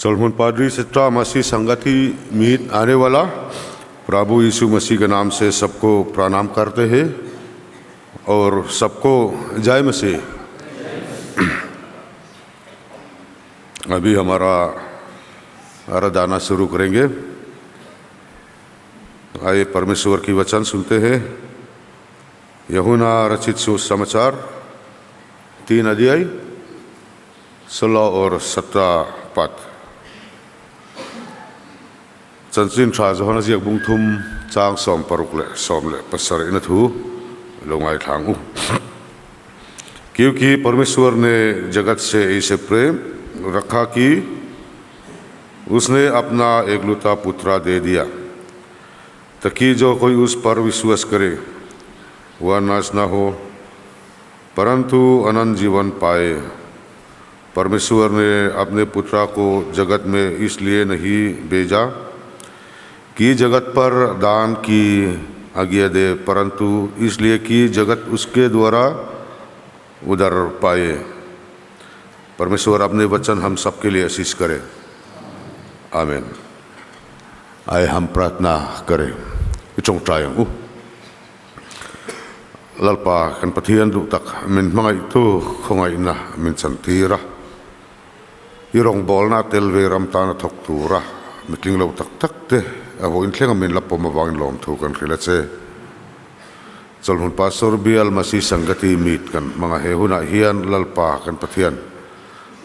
Solomon पादरी सित्रा मसीह संगति meet आने वाला प्रभु यीशु मसीह के नाम से सबको प्रणाम करते हैं और सबको जय मसीह। अभी हमारा आराधना शुरू करेंगे। आइए परमेश्वर की वचन सुनते हैं। यूहन्ना रचित सुसमाचार 3 अध्याय 16 और 17 पद। चंचिन ट्राजोहना जियक बुंगथुम चांग सोम परुकले सोमले पसर इनथु लोंगाई ठांगु। क्योंकि परमेश्वर ने जगत से ऐसे प्रेम रखा कि उसने अपना एकलौता पुत्र दे दिया ताकि जो कोई उस पर विश्वास करे वह नाश न हो परंतु अनंत जीवन पाए। परमेश्वर ने अपने पुत्र को जगत में इसलिए नहीं भेजा कि जगत पर दान की आज्ञा दे परंतु इसलिए कि जगत उसके द्वारा उद्धार पाए। परमेश्वर अपने वचन हम सबके लिए आशीष करे। आमीन। आइए हम प्रार्थना करें। इचों ट्रायंगु lalpa kan pathian du tak min mangai tu khongai na min chantira irong bol na telve ram ta na thok tura mitling lo tak tak te avo in thlenga min lapo mawang lom thu kan khila che cholmun pastor bial masi sangati mit kan manga he huna hian lalpa kan pathian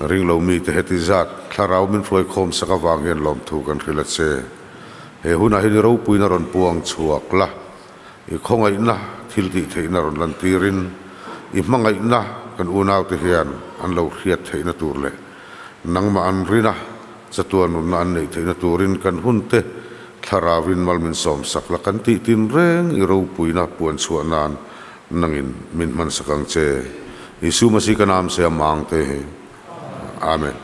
ring lo mi te heti zat tharau min floi khom saka wangen lom thu kan khila che he huna hi ro puina ron puang chuak la I khongai na thilti theina ron lan tirin I mangai na kan unaw te hian an lo khiat theina turle nangma an rina chatuan un an nei theina turin kan hunte tharawin malmin som sakla kan ti tin reng I ro puina puan chuanan nangin min man sakang che Yesu Masih ka naam se mangte हैं आमीन।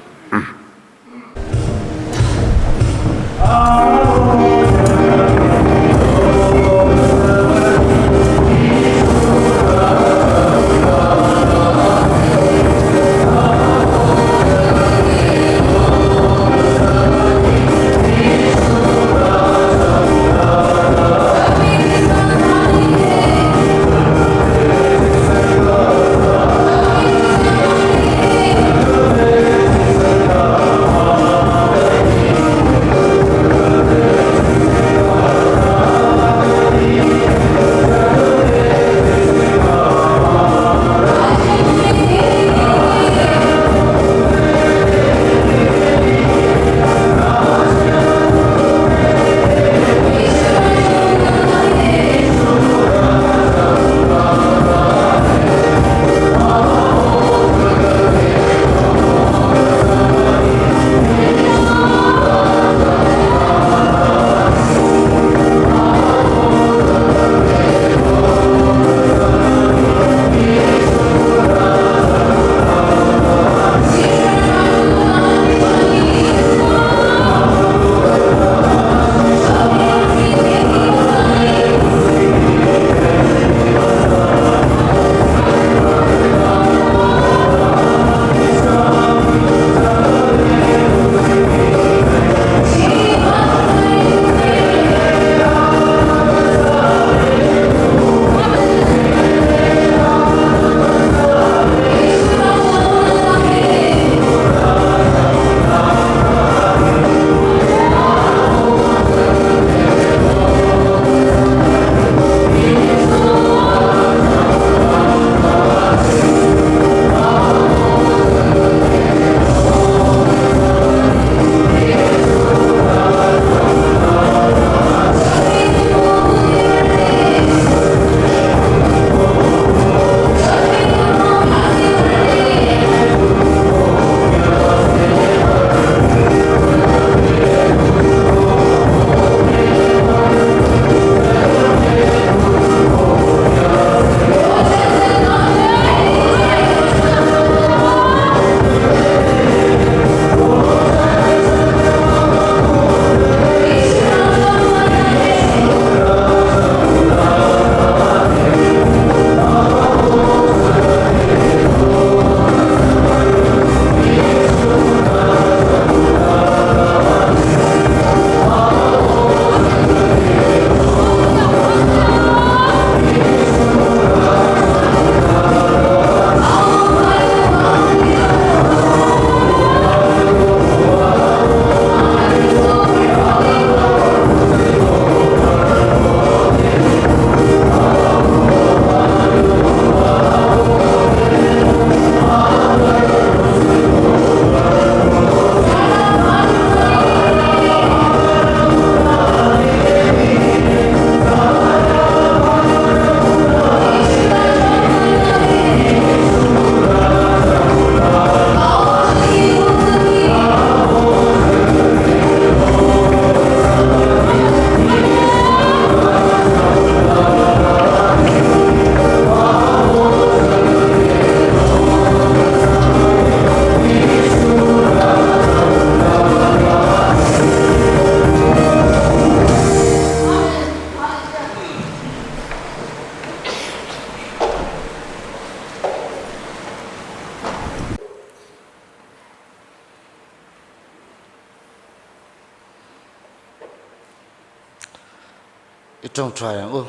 trong trai ô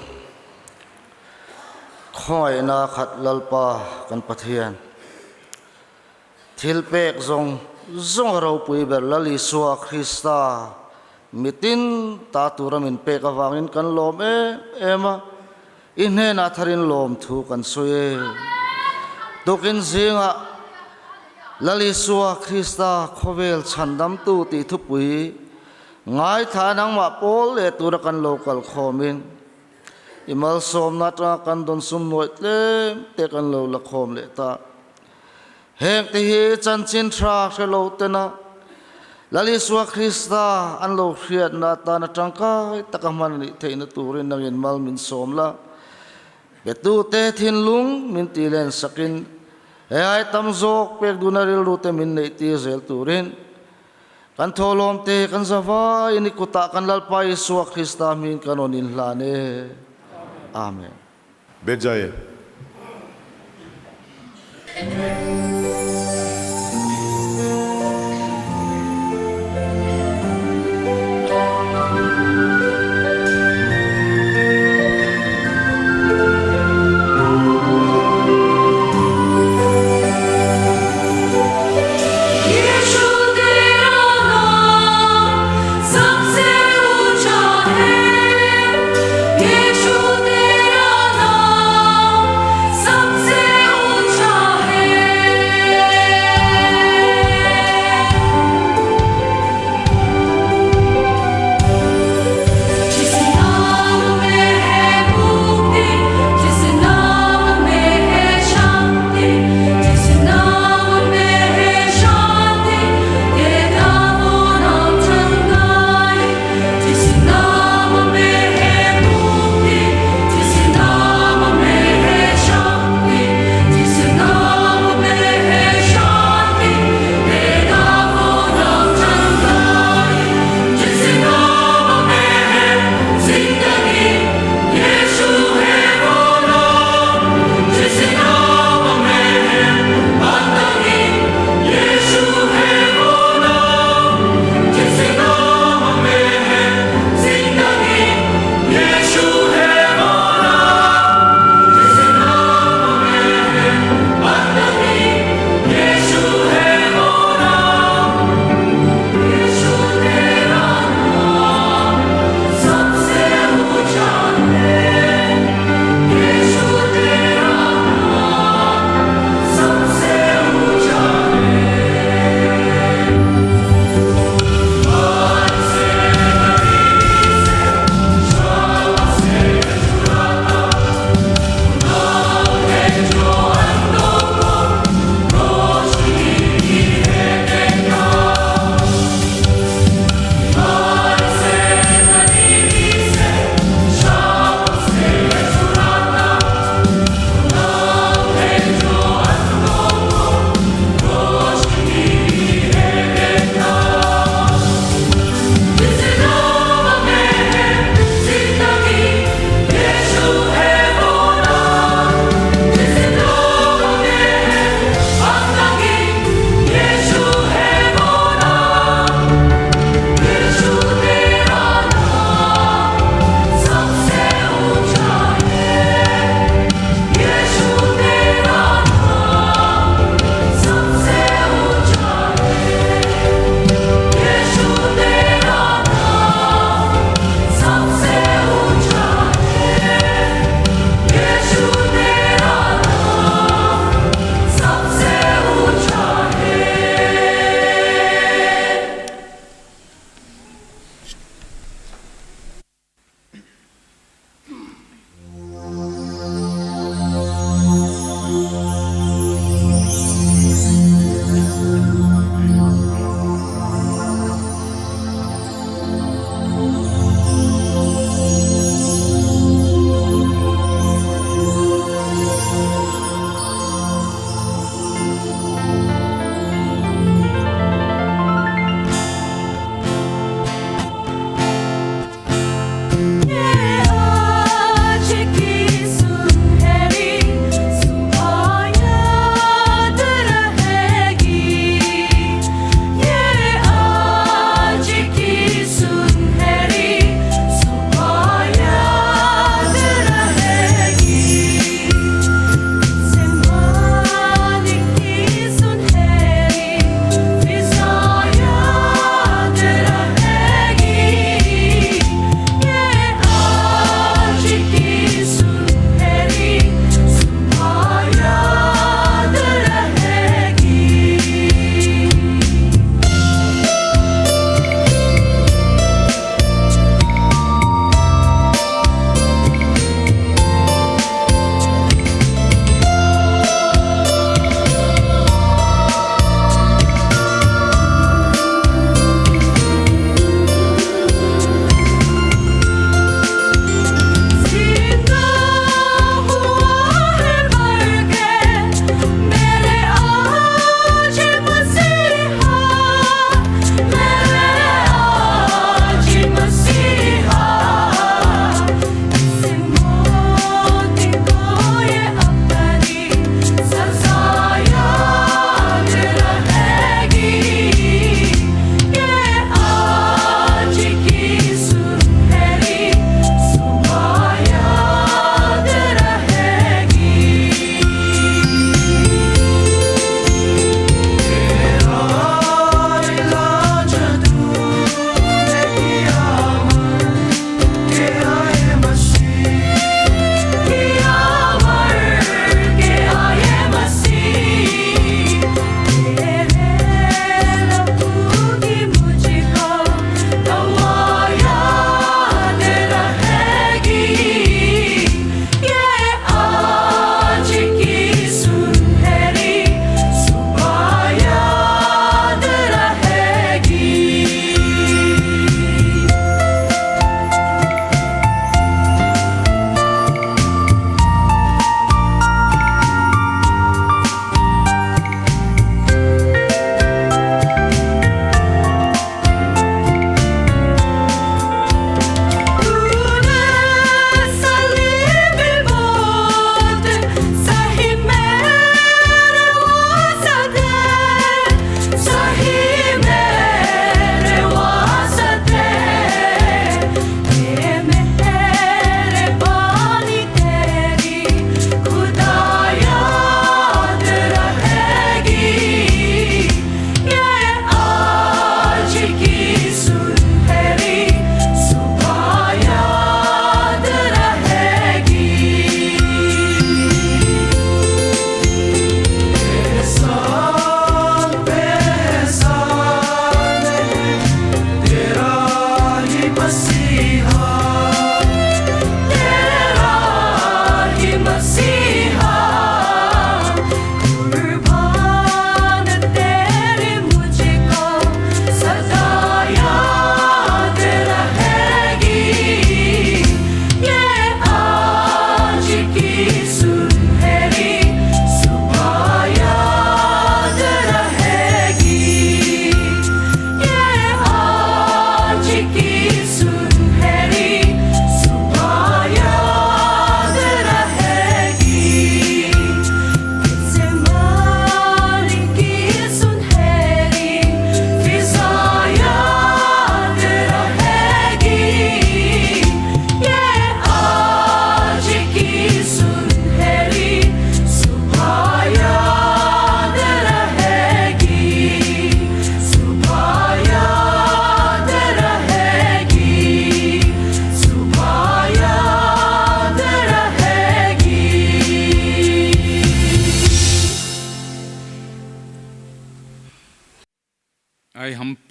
khoi na khát lalpa kan pathian thil pek zong rau pui ber lali suwa Krista mitin ta turamin pek awangin kan lom ema inhe na tharin lom thu kan soe tukin zinga lali suwa Krista khovel chandam tu ti thupui ngai thanang ma pol le turakan local khomin imal som na tra kan don sum noit le te kan lo la khom le ta heng te hi chan chin thra lo te na lali suwa Krista an lo hriat na ta na tangka takaman ni theina turin nangin mal min som la betu te thin lung min ti len sakin ai tam zok pek dunaril ru te min nei ti zel turin kan tholom te kan zawa ini kuta kan lalpai suwa Krista min kanonin hlane amen Bejaye Yeshu tera naam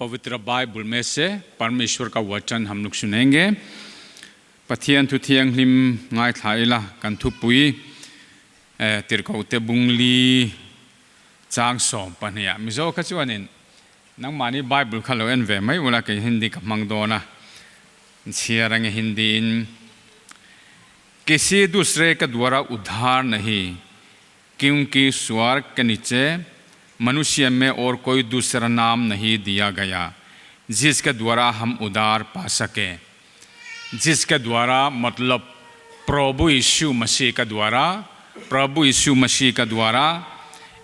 पवित्र Bible में से परमेश्वर का वचन हम लोग सुनेंगे। पथियन तुथियंग लिम गाय थाइला कंथुपुई तिरकौते बुंगली चांग सोम पनिया मिजो खचुअनिन नंग मानी बाइबल खलो एन वे मैं बोला कि हिंदी का मंगदोना छियरंग हिंदी किसी दूसरे के द्वारा उद्धार नहीं, क्योंकि स्वर्ग के नीचे मनुष्य में और कोई दूसरा नाम नहीं दिया गया जिसके द्वारा हम उद्धार पा सके। जिसके द्वारा मतलब प्रभु यीशु मसीह का द्वारा, प्रभु यीशु मसीह का द्वारा।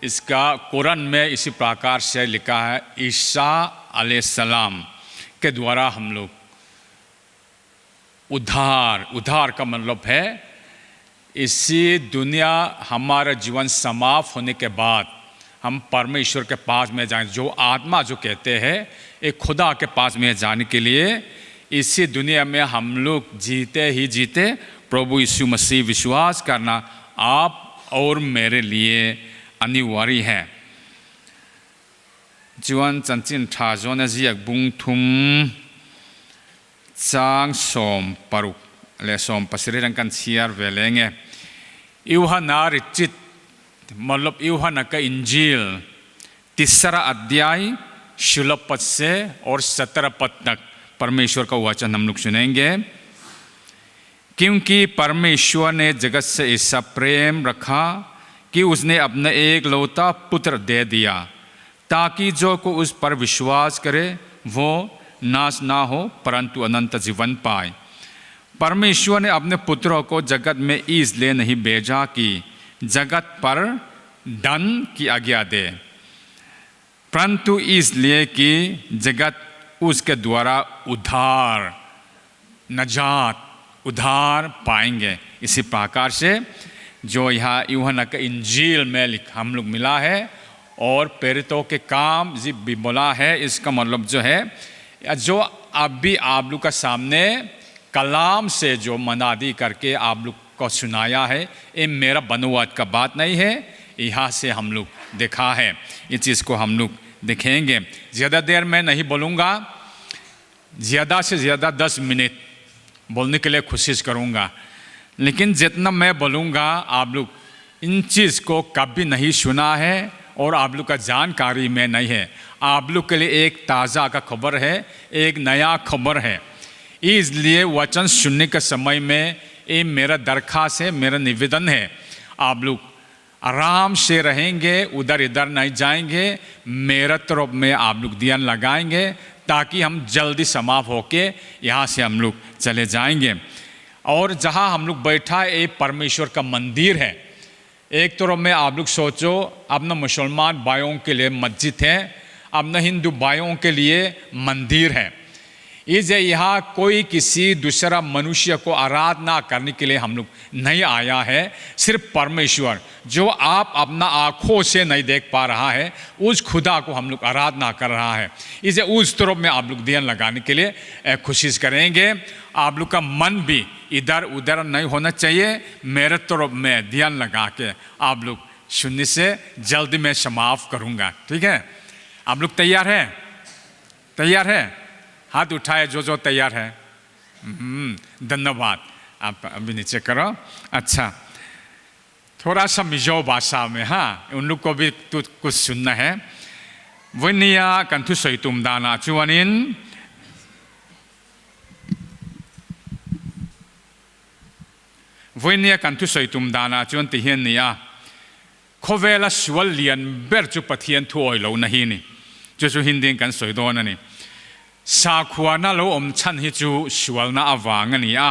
इसका कुरान में इसी प्रकार से लिखा है, ईसा अलैहिस्सलाम के द्वारा हम लोग उद्धार का मतलब है इसी दुनिया हमारा जीवन समाप्त होने के बाद हम परमेश्वर के पास में जाएं। जो आत्मा जो कहते हैं एक खुदा के पास में जाने के लिए इसी दुनिया में हम लोग जीते ही जीते प्रभु यीशु मसीह विश्वास करना आप और मेरे लिए अनिवार्य है। जीवन चंचिन ठाजोन जियक बुंग थुम चांग सोम परुक ले सोम पसरे रंकन सियार वेलेंगे। यूहन्ना रिचित मतलब यूहन्ना का इंजील 3 अध्याय 16 पद से और 17 पद तक परमेश्वर का वचन हम लोग सुनेंगे। क्योंकि परमेश्वर ने जगत से ऐसा प्रेम रखा कि उसने अपना एक लौता पुत्र दे दिया, ताकि जो को उस पर विश्वास करे वो नाश ना हो परंतु अनंत जीवन पाए। परमेश्वर ने अपने पुत्रों को जगत में इसलिए नहीं भेजा कि जगत पर दंड की आज्ञा दे, परंतु इसलिए कि जगत उसके द्वारा उद्धार पाएंगे। इसी प्रकार से जो यहाँ यूहन्ना के इंजील में हम लोग मिला है और प्रेरितों के काम भी बोला है, इसका मतलब जो है जो अभी आप लोग का सामने कलाम से जो मनादी करके आप लोग को सुनाया है, ये मेरा बनवाद का बात नहीं है, यहाँ से हम लोग देखा है। ये चीज़ को हम लोग देखेंगे। ज़्यादा देर मैं नहीं बोलूँगा, ज़्यादा से ज़्यादा 10 मिनट बोलने के लिए कोशिश करूँगा, लेकिन जितना मैं बोलूँगा आप लोग इन चीज़ को कभी नहीं सुना है और आप लोग का जानकारी में नहीं है। आप लोग के लिए एक ताज़ा का खबर है, एक नया खबर है। इसलिए वचन सुनने के समय में ये मेरा दरख्वास्त है, मेरा निवेदन है, आप लोग आराम से रहेंगे, उधर इधर नहीं जाएंगे, मेरा तरफ में आप लोग ध्यान लगाएंगे ताकि हम जल्दी समाप्त होके यहाँ से हम लोग चले जाएंगे। और जहाँ हम लोग बैठा है ये परमेश्वर का मंदिर है। एक तरफ में आप लोग सोचो अपना मुसलमान भाइयों के लिए मस्जिद है, अपना हिंदू भाइयों के लिए मंदिर है। इसे यहाँ कोई किसी दूसरा मनुष्य को आराधना करने के लिए हम लोग नहीं आया है। सिर्फ परमेश्वर जो आप अपना आँखों से नहीं देख पा रहा है उस खुदा को हम लोग आराधना कर रहा है। इसे उस तरफ में आप लोग ध्यान लगाने के लिए कोशिश करेंगे। आप लोग का मन भी इधर उधर नहीं होना चाहिए, मेरे तरफ में ध्यान लगा के आप लोग सुनने से जल्दी मैं समाप्त करूँगा। ठीक है, आप लोग तैयार हैं? तैयार है? हाथ उठाए जो तैयार है। धन्यवाद। आप अभी नीचे करो। अच्छा, थोड़ा सा मिजो भाषा में, हाँ, उन लोग को भी कुछ सुनना है। वनिया कंथु सैतुम दाना चुवानिन वनिया कंथु सैतुम दाना चुवन तिहिन निया खोवेला सुवल लियन बेरचु पथियन थु ओइलो नहीं नि जो हिंदी कन सैदोन नि साखुआना लो ओम छन हिचु सुवलना अवांगनिया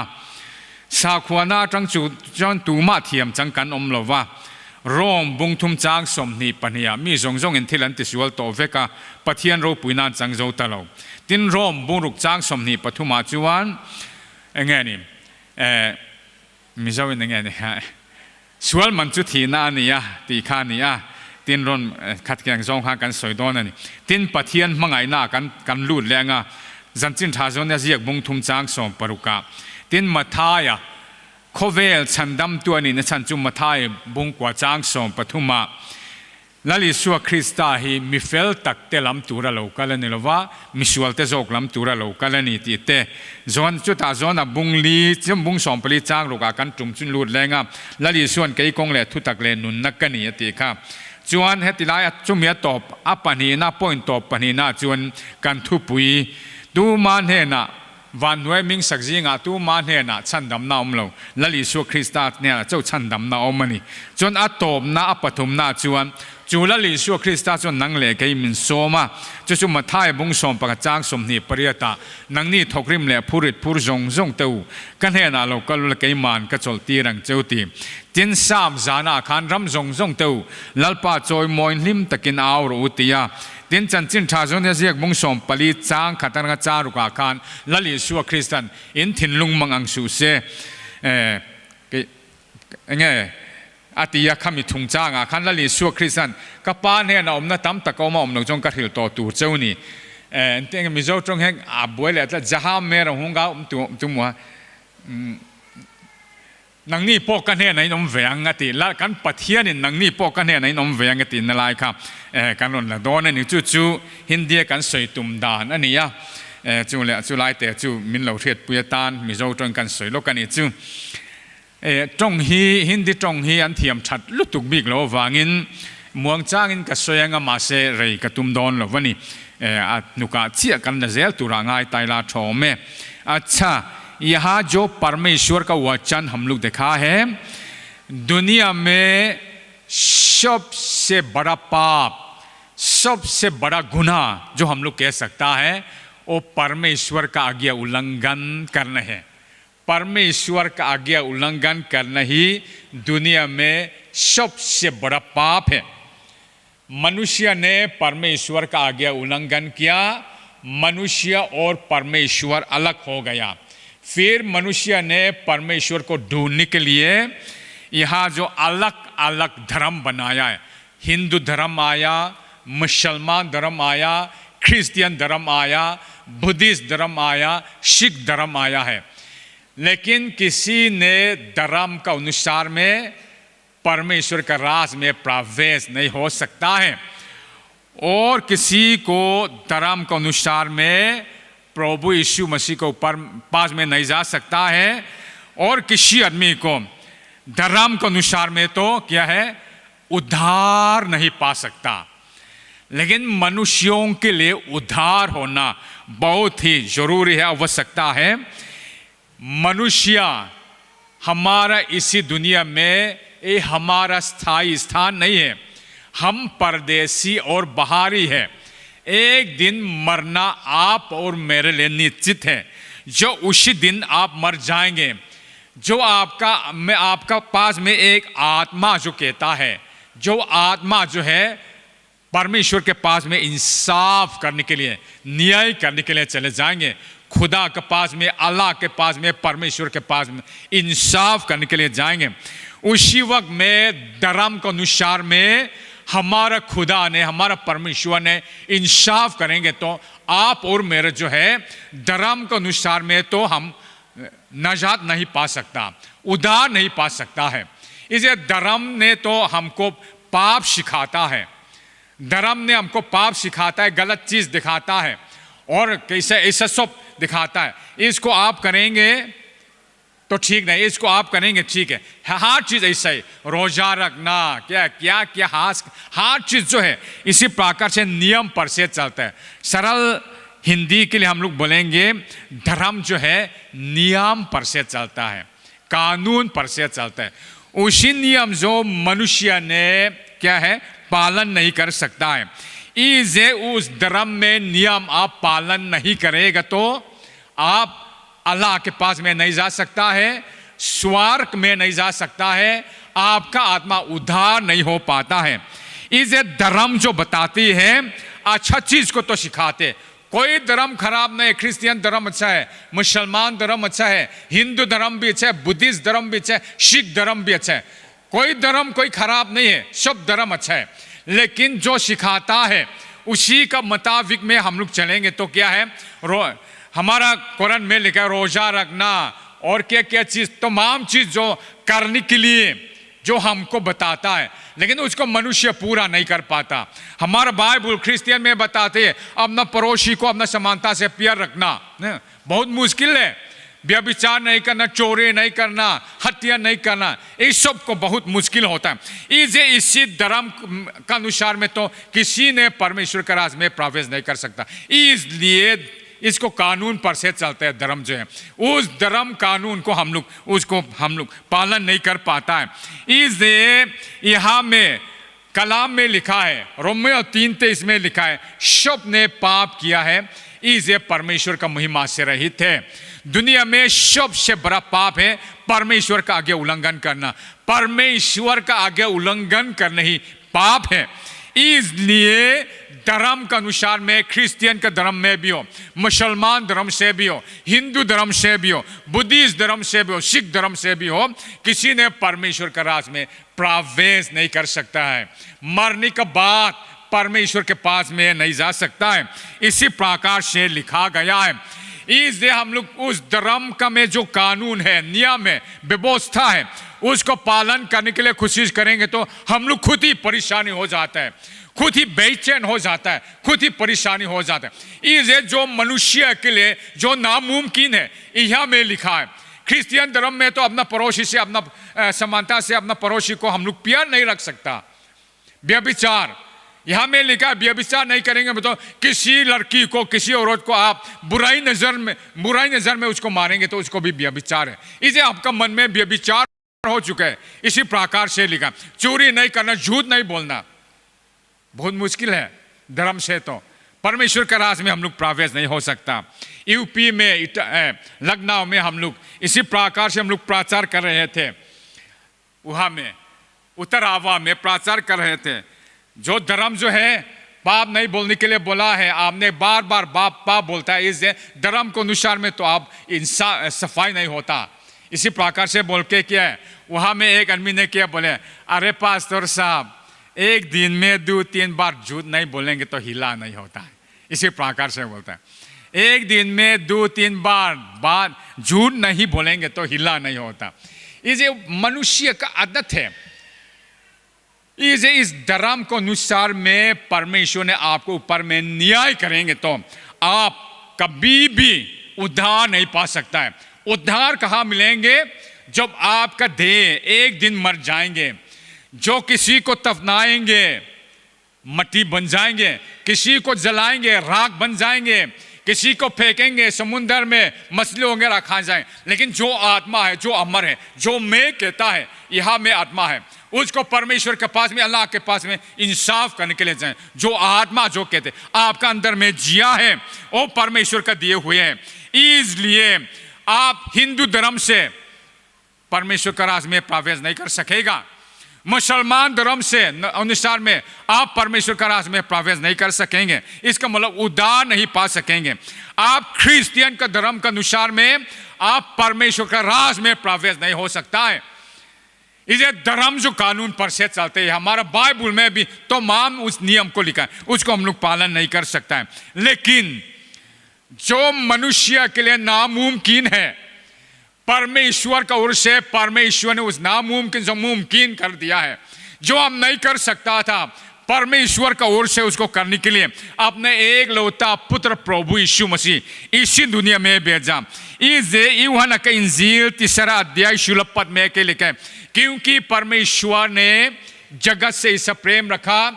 साखुआना चंगचु जन तुमा थियम चंगकन ओम लोवा रोम बुंगथुम चांग सोमनी पनिया मी जोंगजोंग इन थिलन तिसुवल तोवेका पथियन रो पुइना चंगजो तलो तिन रोम बुंगरुक चांग सोमनी पथुमा चुवान एंगेनि मिजाविन एंगेनि सुवल मंचु थीना निया तीखा निया तीन रोन खतक्यांग जोंग हा कन सोइदोननि तीन पथियन मंगाइना कन लुद लेंगा जंचिन थाजोन या जियक बुंगथुम चांग सोम परुका तीन मथाया खोवेल छंदम तुअनि न छंचु मथाय बुंग क्वा चांग सोम पथुमा lali suwa Krista hi mifel tak te lam tura lo kala ni lova misual te zok lam tura lo kala ni ti te zon chu ta zon a bung li chim bung som pali chang ro ka kan tum chun lut lenga lali suan kei kong le thu tak le nun nak ka ni ti kha chuan hetilai chumia top apani na point top pani na chuan kan thu pui tu man he na van huai ming sakji nga tu man he na chandam na omlo lali su Krista ne chau chandam na omani chuan atop na apathum na chuan chula li su Krista chuan nang le ke min soma chu chu mathai bung som pa chang som ni pariata nang ni thokrim le phurit phur jong jong teu kan he na lo kal ke man ka chol ti rang cheuti tin sam zana khan ram jong jong teu lalpa choi moin hlim takin aur utia tin chan chin tha zon ya bung som pali chang khatan nga cha ru ka khan lali su Kristan in thin lung mang ang su se ke nge atia khami thung cha nga khan lali su Kristan ka pa ne na om na tam ta ko ma om no jong ka thil to tu cheu ni teng mi zo trong heng a boile ta jaha me ra hunga tu mo nang ni po kan he nai nom veang ati la kan pathian in nang ni po kan he nai nom veang ati na lai kha kan lon la don ni chu chu hindi kan soi tum dan ani ya chu le chu lai te chu min lo thiet puya tan mi zo tong kan soi lo kan ni chu trong hi hindi trong hi an thiam that lutuk bik lo wangin muang chang in ka soyanga ma se rei ka tum don lo wani a nuka chia kan na zel turangai taila thome अच्छा यहाँ जो परमेश्वर का वचन हम लोग देखा है दुनिया में सबसे बड़ा पाप सबसे बड़ा गुनाह जो हम लोग कह सकता है वो परमेश्वर का आज्ञा उल्लंघन करना है परमेश्वर का आज्ञा उल्लंघन करना ही दुनिया में सबसे बड़ा पाप है मनुष्य ने परमेश्वर का आज्ञा उल्लंघन किया मनुष्य और परमेश्वर अलग हो गया फिर मनुष्य ने परमेश्वर को ढूंढने के लिए यहाँ जो अलग अलग धर्म बनाया है हिंदू धर्म आया मुसलमान धर्म आया क्रिश्चियन धर्म आया बुद्धिस्ट धर्म आया सिख धर्म आया है लेकिन किसी ने धर्म का अनुसार में परमेश्वर का राज में प्रवेश नहीं हो सकता है और किसी को धर्म के अनुसार में प्रभु यीशु मसीह को पास में नहीं जा सकता है और किसी आदमी को धर्म के अनुसार में तो क्या है उद्धार नहीं पा सकता लेकिन मनुष्यों के लिए उद्धार होना बहुत ही जरूरी है आवश्यकता है मनुष्य हमारा इसी दुनिया में ये हमारा स्थायी स्थान नहीं है हम परदेसी और बाहरी है एक दिन मरना आप और मेरे लिए निश्चित है जो उसी दिन आप मर जाएंगे जो आपका पास में एक आत्मा जो कहता है जो आत्मा जो है परमेश्वर के पास में इंसाफ करने के लिए न्याय करने के लिए चले जाएंगे खुदा के पास में अल्लाह के पास में परमेश्वर के पास में इंसाफ करने के लिए जाएंगे उसी वक्त में धर्म के अनुसार में हमारा खुदा ने हमारा परमेश्वर ने इंसाफ करेंगे तो आप और मेरे जो है धर्म के अनुसार में तो हम नजात नहीं पा सकता उद्धार नहीं पा सकता है इसे धर्म ने तो हमको पाप सिखाता है धर्म ने हमको पाप सिखाता है गलत चीज दिखाता है और कैसे ऐसा सब दिखाता है इसको आप करेंगे तो ठीक नहीं इसको आप करेंगे ठीक है हर चीज ऐसा ही रोजा रखना क्या क्या क्या हर चीज जो है इसी प्रकार से नियम पर से चलता है सरल हिंदी के लिए हम लोग बोलेंगे धर्म जो है नियम पर से चलता है कानून पर से चलता है उसी नियम जो मनुष्य ने क्या है पालन नहीं कर सकता है इसे उस धर्म में नियम आप पालन नहीं करेगा तो आप अल्लाह के पास में नहीं जा सकता है स्वर्ग में नहीं जा सकता है आपका आत्मा उद्धार नहीं हो पाता है इसे धर्म जो बताती है अच्छा चीज को तो सिखाते कोई धर्म खराब नहीं क्रिश्चियन धर्म अच्छा है मुसलमान धर्म अच्छा है हिंदू धर्म भी अच्छा है बुद्धिस्ट धर्म भी अच्छा है सिख धर्म भी अच्छा है कोई धर्म कोई खराब नहीं है सब धर्म अच्छा है लेकिन जो सिखाता है उसी का मुताबिक में हम लोग चलेंगे तो क्या है हमारा कुरान में लिखा है रोजा रखना और क्या क्या चीज तमाम चीज जो करने के लिए जो हमको बताता है, लेकिन उसको मनुष्य पूरा नहीं कर पाता। हमारा बाइबल क्रिश्चियन में बताते हैं अपना पड़ोसी को अपना समानता से प्यार रखना बहुत मुश्किल है। व्यभिचार नहीं करना, चोरी नहीं करना, हत्या नहीं करना, इस सब को बहुत मुश्किल होता है। इसी धर्म का अनुसार में तो किसी ने परमेश्वर के राज में प्रवेश नहीं कर सकता। इसलिए इसको कानून पर से चलता है धर्म जो है, उस धर्म कानून को हम लोग पालन नहीं कर पाता है। इसलिए यहाँ में कलाम में लिखा है, रोमियो 3:23 में लिखा है, सब ने पाप किया है, इसलिए परमेश्वर का महिमा से रहित है। दुनिया में सबसे बड़ा पाप है परमेश्वर का आज्ञा उल्लंघन करना। परमेश्वर का आज्ञा उल्लंघन करना ही पाप है। इसलिए धर्म के अनुसार में, क्रिश्चियन के धर्म में भी हो, मुसलमान धर्म से भी हो, हिंदू धर्म से भी हो, बुद्धिस्ट धर्म से भी हो, सिख धर्म से भी हो, किसी ने परमेश्वर का राज में प्रवेश नहीं कर सकता है। मरने के बाद परमेश्वर के पास में नहीं जा सकता है। इसी प्रकार से लिखा गया है। इसलिए हम लोग उस धर्म का में जो कानून है, नियम है, व्यवस्था है, उसको पालन करने के लिए कोशिश करेंगे तो हम लोग खुद ही परेशानी हो जाता है, खुद ही बेचैन हो जाता है, खुद ही परेशानी हो जाता है। इसलिए जो मनुष्य के लिए जो नामुमकिन है, यहाँ में लिखा है। क्रिश्चियन धर्म में तो अपना पड़ोसी से, अपना समानता से अपना पड़ोसी को हम लोग प्यार नहीं रख सकता। व्यभिचार, यहाँ में लिखा है व्यभिचार नहीं करेंगे तो किसी लड़की को, किसी औरत को आप बुराई नजर में उसको मारेंगे तो उसको भी व्यभिचार है। इसलिए आपका मन में व्यभिचार हो चुका है। इसी प्रकार से लिखा, चोरी नहीं करना, झूठ नहीं बोलना, बहुत मुश्किल है धर्म से तो परमेश्वर के राज में हम लोग प्रवेश नहीं हो सकता। यूपी में लखनऊ में हम लोग इसी प्रकार से हम लोग प्रचार कर रहे थे। वहाँ में उत्तर आवा में प्रचार कर रहे थे। जो धर्म जो है पाप नहीं बोलने के लिए बोला है, आपने बार बार पाप बोलता है, इस धर्म को अनुसार में तो आप इंसान सफाई नहीं होता। इसी प्रकार से बोल के क्या है, वहाँ में एक आदमी ने क्या बोले, अरे पास्टर साहब, एक दिन में 2-3 बार झूठ नहीं बोलेंगे तो हिला नहीं होता है। इसी प्रकार से बोलता है, एक दिन में 2-3 बार झूठ नहीं बोलेंगे तो हिला नहीं होता। ये मनुष्य का आदत है। इस धर्म को अनुसार में परमेश्वर ने आपको ऊपर में न्याय करेंगे तो आप कभी भी उद्धार नहीं पा सकता है। उद्धार कहाँ मिलेंगे? जब आपका देह एक दिन मर जाएंगे। जो किसी को तफनाएंगे मट्टी बन जाएंगे, किसी को जलाएंगे राख बन जाएंगे, किसी को फेंकेंगे समुद्र में मछली वगैरह खा जाए। लेकिन जो आत्मा है, जो अमर है, जो मैं कहता है यहाँ में आत्मा है, उसको परमेश्वर के पास में, अल्लाह के पास में इंसाफ करने के लिए जाए। जो आत्मा जो कहते आपका अंदर में जिया है वो परमेश्वर का दिए हुए हैं। इसलिए आप हिंदू धर्म से परमेश्वर का राज में प्रवेश नहीं कर सकेगा। मुसलमान धर्म से अनुसार में आप परमेश्वर का राज में प्रवेश नहीं कर सकेंगे। इसका मतलब उद्धार नहीं पा सकेंगे। आप क्रिश्चियन का धर्म का अनुसार में आप परमेश्वर का राज में प्रवेश नहीं हो सकता है। इसे धर्म जो कानून पर से चलते हैं, हमारा बाइबल में भी तमाम उस नियम को लिखा है, उसको हम लोग पालन नहीं कर सकता है। लेकिन जो मनुष्य के लिए नामुमकिन है, परमेश्वर का ओर से परमेश्वर ने उस नामुमकिन से मुमकिन कर दिया है। जो हम नहीं कर सकता था, परमेश्वर का ओर से उसको करने के लिए अपने एक लौता पुत्र प्रभु यीशु मसीह इसी दुनिया में भेजा। इसे यूहन्ना का इंजील 3 अध्याय 16 पद में के लिखा है, क्योंकि परमेश्वर ने जगत से ऐसा प्रेम रखा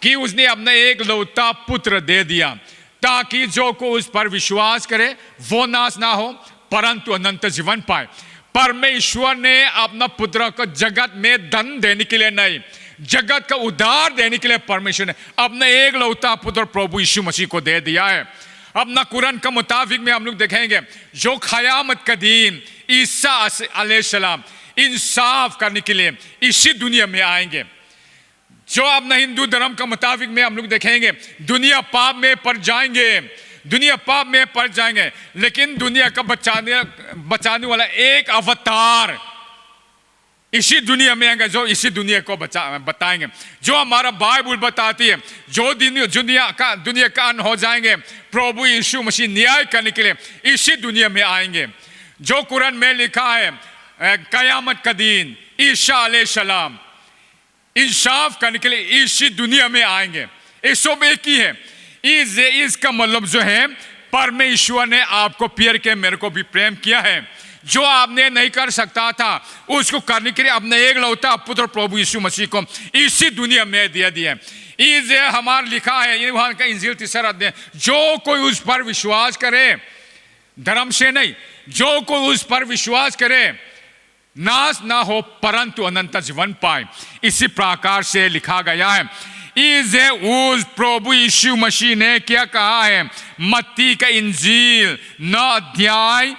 कि उसने अपना एक लौता पुत्र दे दिया, ताकि जो को उस पर विश्वास करे वो नाश ना हो परंतु अनंत जीवन पाए। परमेश्वर ने अपना पुत्र को जगत में धन देने के लिए नहीं, जगत का उद्धार देने के लिए परमेश्वर ने अपने एक लौता पुत्र प्रभु यीशु मसीह को दे दिया है। अपना कुरान का मुताबिक में हम लोग देखेंगे, जो क़यामत का दिन ईसा अलैहिस्सलाम इंसाफ करने के लिए इसी दुनिया में आएंगे। जो अपना हिंदू धर्म का मुताबिक में हम लोग देखेंगे, दुनिया पाप में पड़ जाएंगे, दुनिया पाप में पड़ जाएंगे, लेकिन दुनिया का बचाने वाला एक अवतार इसी दुनिया में आएंगे, जो इसी दुनिया को बताएंगे। जो हमारा बाइबल बताती है, जो दुनिया का अंत हो जाएंगे, प्रभु यीशु मसीह न्याय करने के लिए इसी दुनिया में आएंगे। जो कुरान में लिखा है, क़यामत का दिन ईसा अलैहिस्सलाम इंसाफ करने के लिए इसी दुनिया में आएंगे। ये सब एक ही है। इसका मतलब जो है परमेश्वर ने आपको प्यार के मेरे को भी प्रेम किया है। जो आपने नहीं कर सकता था उसको करने के लिए अपने एक लौता पुत्र प्रभु यीशु मसीह को इसी दुनिया में दिया दिया। इसे हमारा लिखा है यूहन्ना का इंजील 3 अध्याय, जो कोई उस पर विश्वास करे, धर्म से नहीं, जो कोई उस पर विश्वास करे नाश ना हो परंतु अनंत जीवन पाए। इसी प्रकार से लिखा गया है। इसे उस प्रभु यीशु मसीह ने क्या कहा है, मत्ती का इंजील 9 अध्याय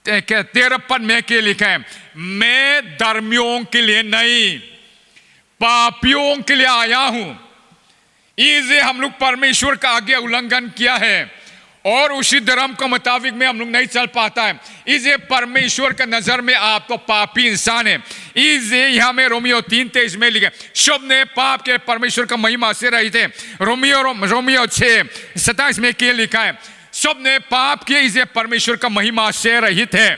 13 पद में क्या लिखा है, मैं धर्मियों के लिए नहीं पापियों के लिए आया हूं। इसे हम लोग परमेश्वर का आगे उल्लंघन किया है और उसी धर्म के मुताबिक में हम लोग नहीं चल पाता है। इसे परमेश्वर के नजर में आप तो पापी इंसान है। इसे यहाँ में रोमियो 3:23 में लिखा, सब ने पाप के परमेश्वर का महिमा से रहित है। रोमियो 6:27 में क्या लिखा है, सब ने पाप किए इसे परमेश्वर का महिमा से रहित है।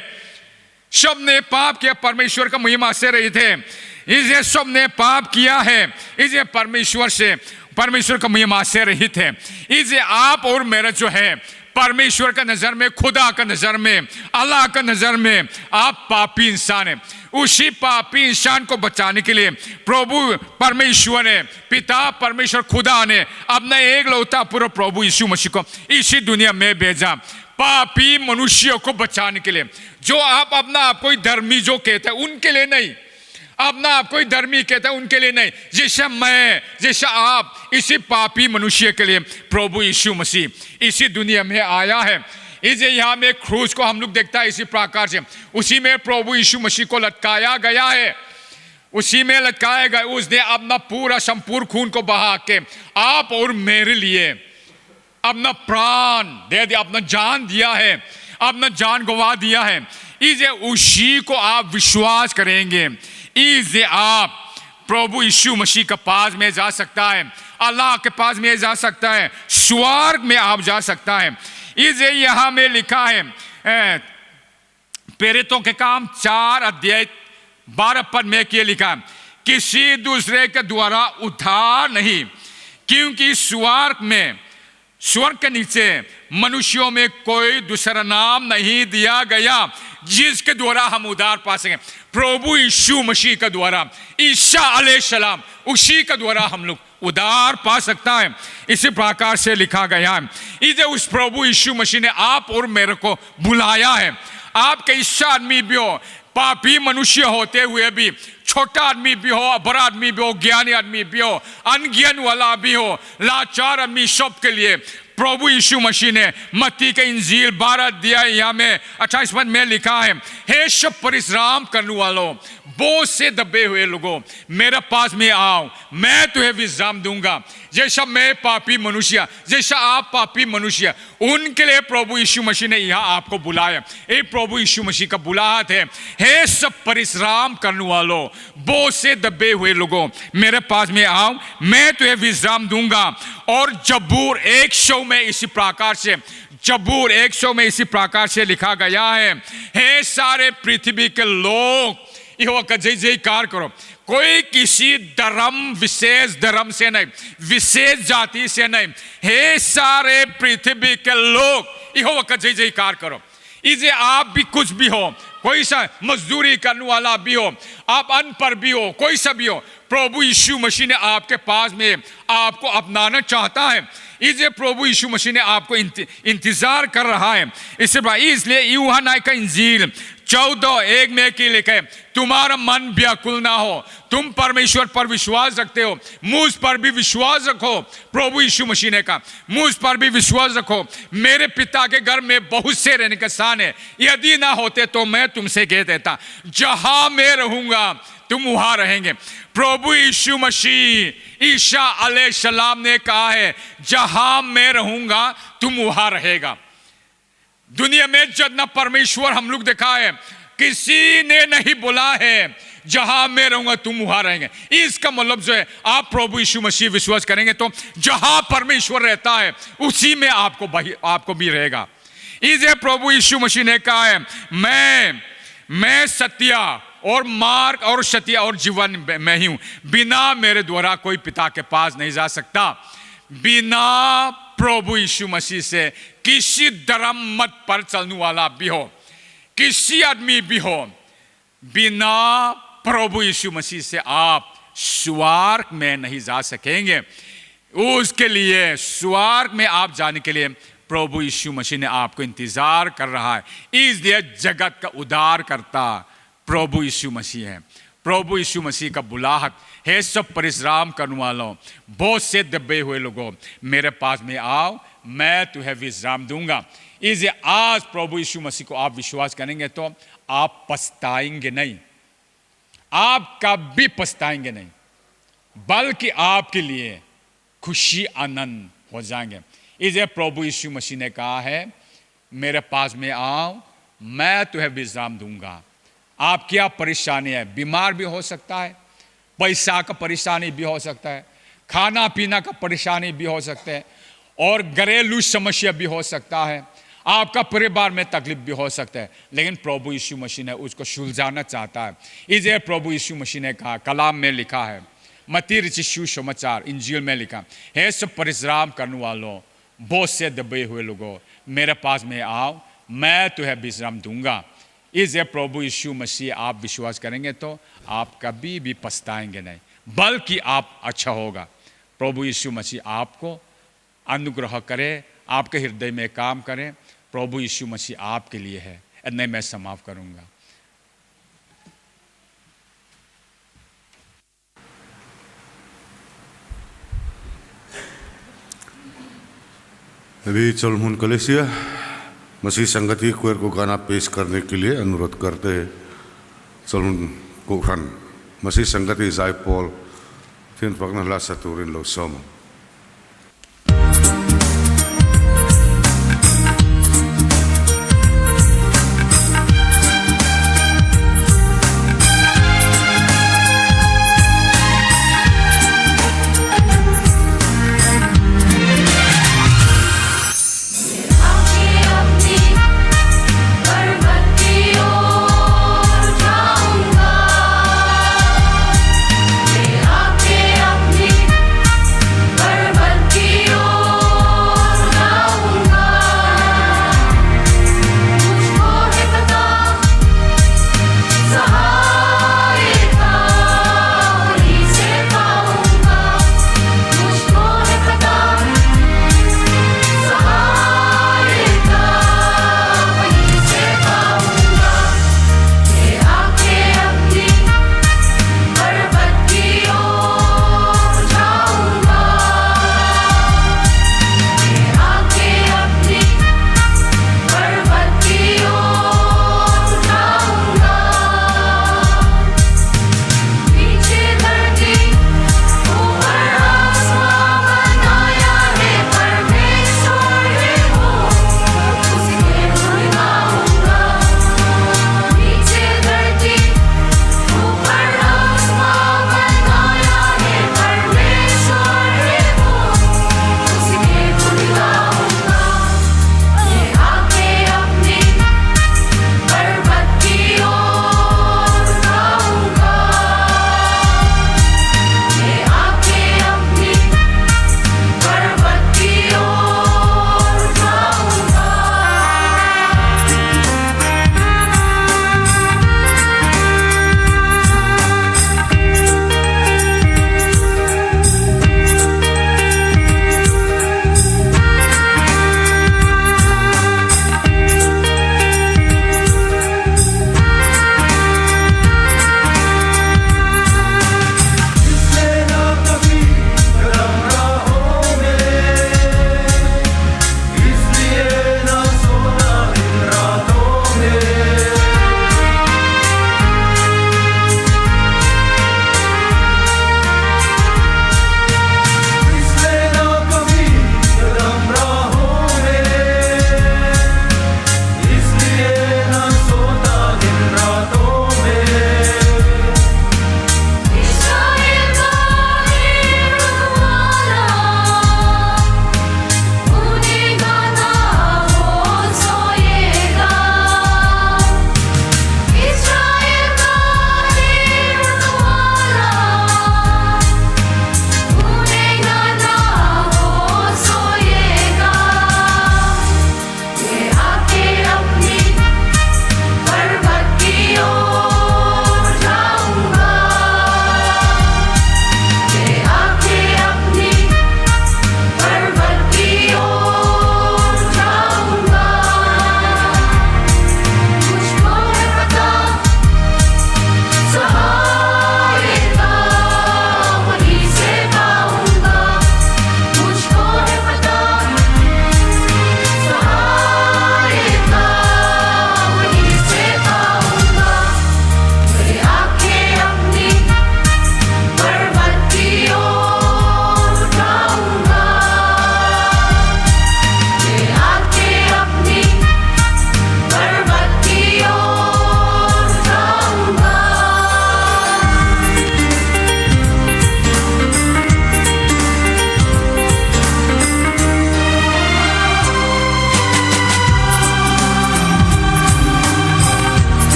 सब ने पाप किया परमेश्वर का महिमा से रहित है। इसे सब ने पाप किया है इसे परमेश्वर का महिमा से रहित है। इसे आप और मेरा जो है परमेश्वर का नजर में, खुदा का नजर में, अल्लाह का नजर में आप पापी इंसान है। उसी पापी इंसान को बचाने के लिए प्रभु परमेश्वर ने, पिता परमेश्वर खुदा ने अपना एक लौता पूरा प्रभु यीशु मसीह को इसी दुनिया में भेजा पापी मनुष्यों को बचाने के लिए। जो आप अपना आप कोई धर्मी जो कहते हैं उनके लिए नहीं, अपना आप कोई धर्मी कहता है उनके लिए नहीं, जैसा मैं, जैसा आप, इसी पापी मनुष्य के लिए प्रभु यीशु मसीह इसी दुनिया में आया है। इसे यहाँ में क्रूस को हम लोग देखता है इसी प्रकार से, उसी में प्रभु यीशु मसीह को लटकाया गया है, उसी में लटकाया गया। उसने अपना पूरा संपूर्ण खून को बहा के आप और मेरे लिए अपना प्राण दे दिया, अपना जान दिया है, अपना जान गवा दिया है। इसे उसी को आप विश्वास करेंगे, इसे आप प्रभु यीशु मसीह के पास में जा सकता है, अल्लाह के पास में जा सकता है, स्वर्ग में आप जा सकता है। इसे यहां में लिखा है प्रेरितों के काम 4 अध्याय 12 पद में क्या लिखा है, किसी दूसरे के द्वारा उद्धार नहीं, क्योंकि स्वर्ग के नीचे मनुष्यों में कोई दूसरा नाम नहीं दिया गया जिसके द्वारा हम उद्धार पा सकें। प्रभु यीशु मसीह के द्वारा, ईसा अलैहिस्सलाम, उसी के द्वारा हम लोग उद्धार पा सकता है। इसी प्रकार से लिखा गया है। इसे उस प्रभु यीशु मसीह ने आप और मेरे को बुलाया है। आप कैसा आदमी भी हो, पापी मनुष्य होते हुए भी, छोटा आदमी भी हो, बड़ा आदमी भी हो, ज्ञानी आदमी भी हो, अनज्ञान वाला भी हो, लाचार आदमी, सबके लिए प्रभु यीशु मसीह ने मत्ती के इंजील 12 अध्याय यहाँ में 28 पद में लिखा है, हे सब परिश्रम करने वालों, बोझ से दबे हुए लोगों, मेरे पास में आओ, मैं तुम्हें विश्राम दूंगा। जैसा मैं पापी मनुष्य, जैसा आप पापी मनुष्य, उनके लिए प्रभु यीशु मसीह ने यहाँ आपको बुलाया। ये प्रभु यीशु मसीह का बुलाहट है, हे सब परिश्रम करने वालों, बोझ से दबे हुए लोगों, मेरे पास में आओ, मैं तुम्हें विश्राम दूंगा। और जबूर 100 में इसी प्रकार से, जबूर 100 में इसी प्रकार से लिखा गया है, हे सारे पृथ्वी के लोग, यहोवा का जय जयकार करो। कोई किसी धर्म, विशेष धर्म से नहीं, विशेष जाति से नहीं, हे सारे पृथ्वी के लोग, यहोवा का जय जयकार करो। इसे आप भी कुछ भी हो, कोई सा मजदूरी करने वाला भी हो, आप अनपढ़ भी हो, कोई सा भी हो, प्रभु यीशु मसीह ने आपके पास में आपको अपनाना चाहता है। इसे प्रभु यीशु मसीह ने आपको इंतजार कर रहा है। इसलिए यूहन्ना का इंजील 14:1 में क्या लिखा है, तुम्हारा मन व्याकुल ना हो, तुम परमेश्वर पर विश्वास रखते हो, मुझ पर भी विश्वास रखो। प्रभु यीशु मसीह ने कहा, मुझ पर भी विश्वास रखो, मेरे पिता के घर में बहुत से रहने का स्थान है, यदि ना होते तो मैं तुमसे कह देता, जहां मैं रहूंगा तुम वहां रहेंगे। प्रभु यीशु मसीह ईसा अलैहिस्सलाम ने कहा है, जहां मैं रहूंगा तुम वहां रहेगा। दुनिया में जितना परमेश्वर हम लोग देखा है, किसी ने नहीं बोला है जहां मैं रहूंगा तुम वहां रहेंगे। इसका मतलब जो है, आप प्रभु यीशु मसीह विश्वास करेंगे तो जहां परमेश्वर रहता है उसी में आपको भी रहेगा। इसे प्रभु यीशु मसीह ने कहा है, मैं सत्य और मार्ग और सत्य और जीवन मैं ही हूं। बिना मेरे द्वारा कोई पिता के पास नहीं जा सकता। बिना प्रभु यीशु मसीह से किसी धर्म मत पर चलने वाला भी हो, किसी आदमी भी हो, बिना प्रभु यीशु मसीह से आप स्वर्ग में नहीं जा सकेंगे। उसके लिए स्वर्ग में आप जाने के लिए प्रभु यीशु मसीह ने आपको इंतजार कर रहा है। इसलिए जगत का उद्धार करता प्रभु यीशु मसीह है। प्रभु यीशु मसीह का बुलाहट है, सब परिश्रम करने वालों, बहुत से दबे हुए लोगों, मेरे पास में आओ, मैं तुम्हें विश्राम दूंगा। इसलिए आज प्रभु यीशु मसीह को आप विश्वास करेंगे तो आप पछताएंगे नहीं, आप कभी पछताएंगे नहीं, बल्कि आपके लिए खुशी आनंद हो जाएंगे। इसलिए प्रभु यीशु मसीह ने कहा है, मेरे पास में आओ, मैं तुम्हें विश्राम दूंगा। आप क्या परेशानी है? बीमार भी हो सकता है, पैसा का परेशानी भी हो सकता है, खाना पीना का परेशानी भी हो सकता है, और घरेलू समस्या भी हो सकता है, आपका परिवार में तकलीफ भी हो सकता है, लेकिन प्रभु यीशु मसीह ने उसको सुलझाना चाहता है। इसलिए प्रभु यीशु मसीह ने कहा, कलाम में लिखा है, मत्ती रचित सुसमाचार इंजील में लिखा है, सब परिश्रम करने वालों, बहुत से दबे हुए लोगों, मेरे पास में आओ, मैं तुम्हें विश्राम दूंगा। इसलिए प्रभु यीशु मसीह आप विश्वास करेंगे तो आप कभी भी पछताएंगे नहीं, बल्कि आप अच्छा होगा। प्रभु यीशु मसीह आपको अनुग्रह करे, आपके हृदय में काम करे। प्रभु यीशु मसीह आपके लिए है। नहीं, मैं समाप्त करूंगा। अभी चलमुन कलेसिया मसीह संगति क्वेर को गाना पेश करने के लिए अनुरोध करते हैं। चलमुन को खान मसीह संगति जाय पॉल तीन पकना ला सतुरिन लो सोम।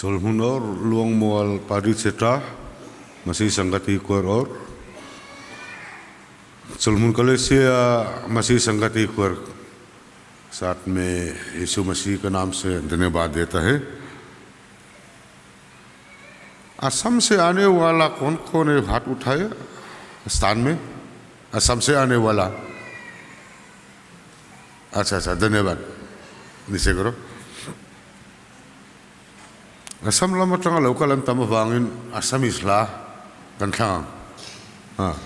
Solmunor luang mual pariceta masih sanggati kuar or Solmun कलेसिया मसीह संगति पर साथ में यीशु मसीह के नाम से धन्यवाद देता है। असम से आने वाला कौन कौन है हाथ उठाया स्थान में? असम से आने वाला, अच्छा धन्यवाद, नीचे करो। असम लम्बा टंगा लोकल अंतम वांगिन असम इसला कंठांग, हाँ।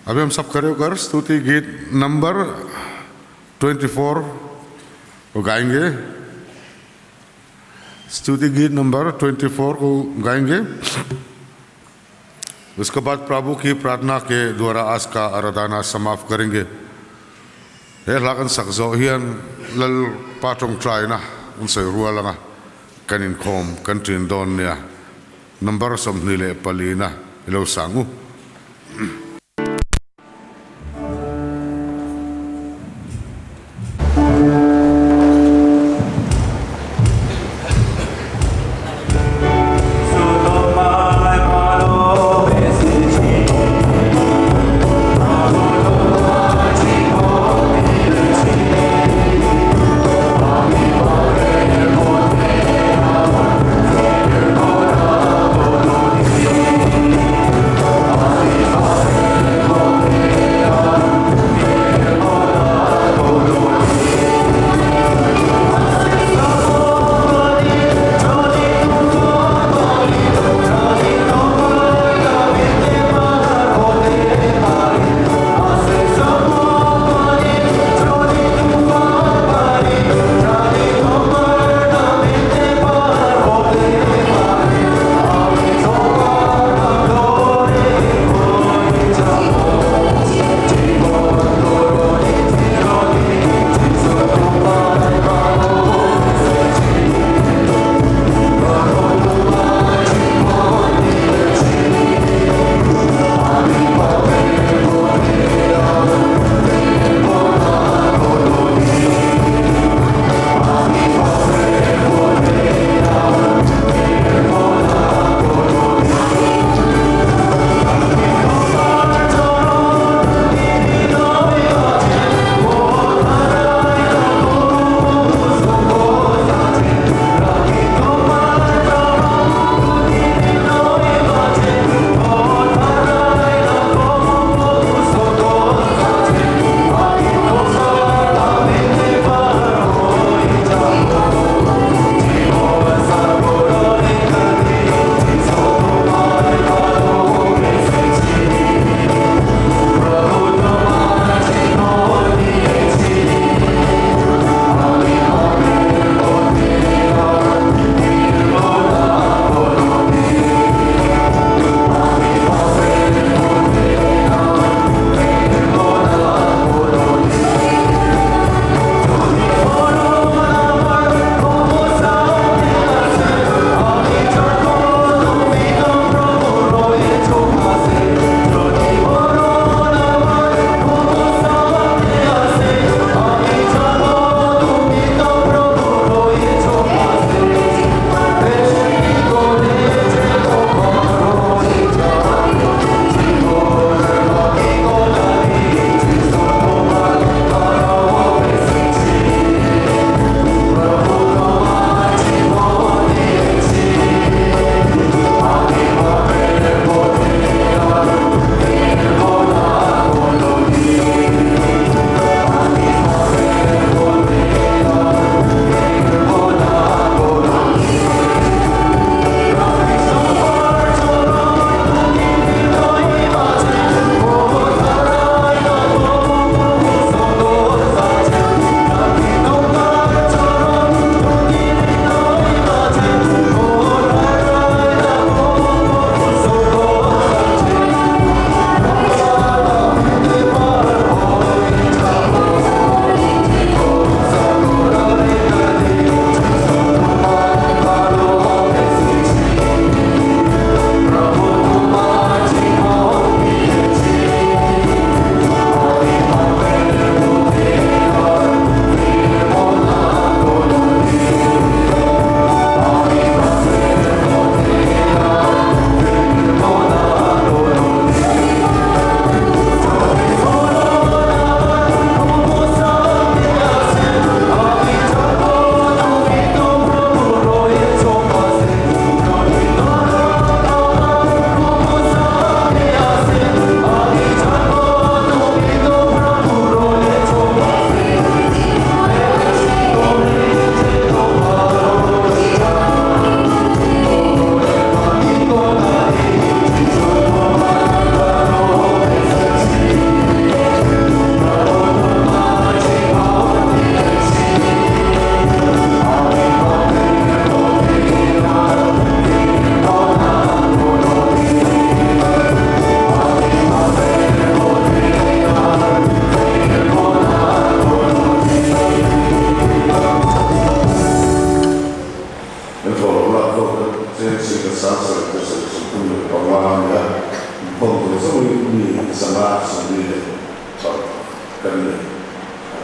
अभी हम सब खड़े होकर स्तुति गीत नंबर 24 को गाएंगे। स्तुति गीत नंबर 24 को गाएंगे। उसके बाद प्रभु की प्रार्थना के द्वारा आज का आराधना समाप्त करेंगे। हे लागन सक्जोहियन लल पाटों ट्राइना उनसे रुआ लगा कनिन खोम कंट्रीन दोन्या नंबर समनीले पलीना इलो सांगू।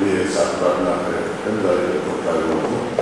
ये साथ करना है, कंधा ये तो क्या लोगों